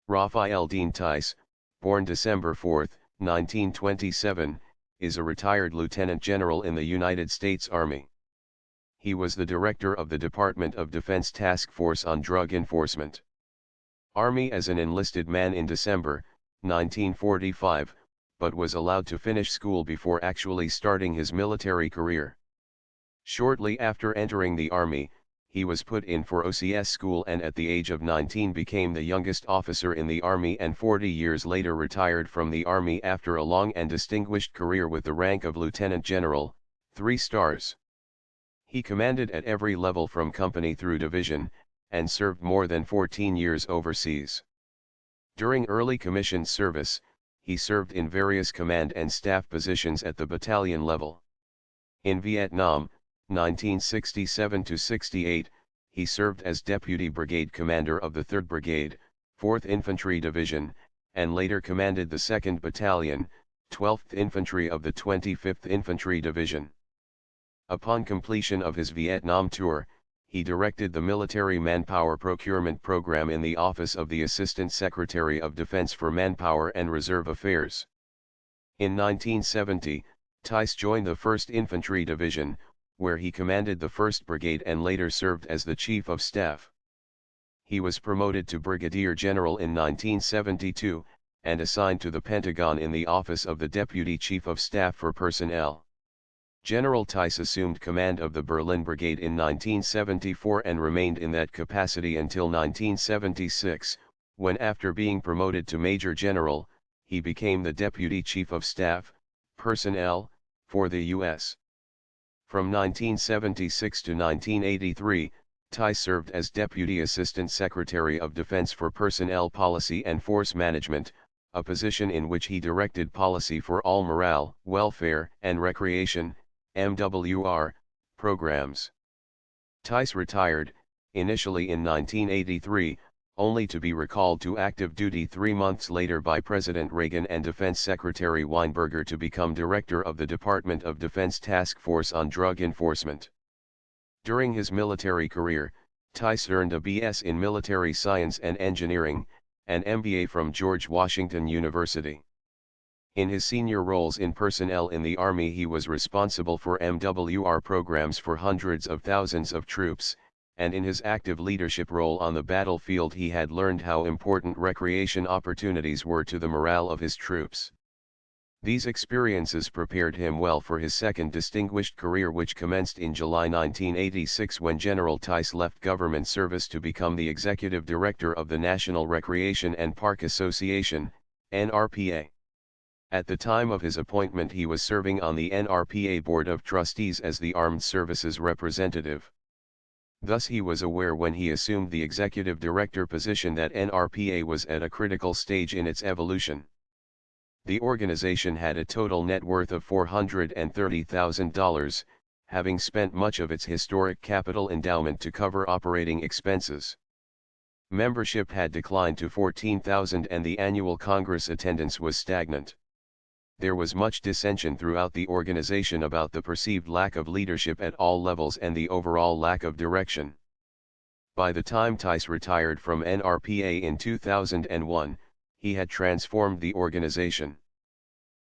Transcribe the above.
Raphael Dean Tice, born December 4, 1927, is a retired lieutenant general in the United States Army. He was the director of the Department of Defense Task Force on Drug Enforcement. Army as an enlisted man in December 1945, but was allowed to finish school before actually starting his military career. Shortly after entering the Army, he was put in for OCS school and at the age of 19 became the youngest officer in the Army, and 40 years later retired from the Army after a long and distinguished career with the rank of Lieutenant General, 3 stars. He commanded at every level from company through division, and served more than 14 years overseas. During early commissioned service, he served in various command and staff positions at the battalion level. In Vietnam, 1967–68, he served as Deputy Brigade Commander of the 3rd Brigade, 4th Infantry Division, and later commanded the 2nd Battalion, 12th Infantry of the 25th Infantry Division. Upon completion of his Vietnam tour, he directed the Military Manpower Procurement Program in the Office of the Assistant Secretary of Defense for Manpower and Reserve Affairs. In 1970, Tice joined the 1st Infantry Division, where he commanded the 1st Brigade and later served as the Chief of Staff. He was promoted to Brigadier General in 1972, and assigned to the Pentagon in the Office of the Deputy Chief of Staff for Personnel. General Tice assumed command of the Berlin Brigade in 1974 and remained in that capacity until 1976, when after being promoted to Major General, he became the Deputy Chief of Staff, Personnel, for the U.S. From 1976 to 1983, Tice served as Deputy Assistant Secretary of Defense for Personnel Policy and Force Management, a position in which he directed policy for all morale, welfare, and recreation (MWR) programs. Tice retired, initially in 1983, only to be recalled to active duty 3 months later by President Reagan and Defense Secretary Weinberger to become Director of the Department of Defense Task Force on Drug Enforcement. During his military career, Tice earned a B.S. in Military Science and Engineering, an MBA from George Washington University. In his senior roles in personnel in the Army, he was responsible for MWR programs for hundreds of thousands of troops, and in his active leadership role on the battlefield he had learned how important recreation opportunities were to the morale of his troops. These experiences prepared him well for his second distinguished career, which commenced in July 1986 when General Tice left government service to become the Executive Director of the National Recreation and Park Association, NRPA. At the time of his appointment he was serving on the NRPA Board of Trustees as the Armed Services Representative. Thus he was aware when he assumed the executive director position that NRPA was at a critical stage in its evolution. The organization had a total net worth of $430,000, having spent much of its historic capital endowment to cover operating expenses. Membership had declined to 14,000 and the annual Congress attendance was stagnant. There was much dissension throughout the organization about the perceived lack of leadership at all levels and the overall lack of direction. By the time Tice retired from NRPA in 2001, he had transformed the organization.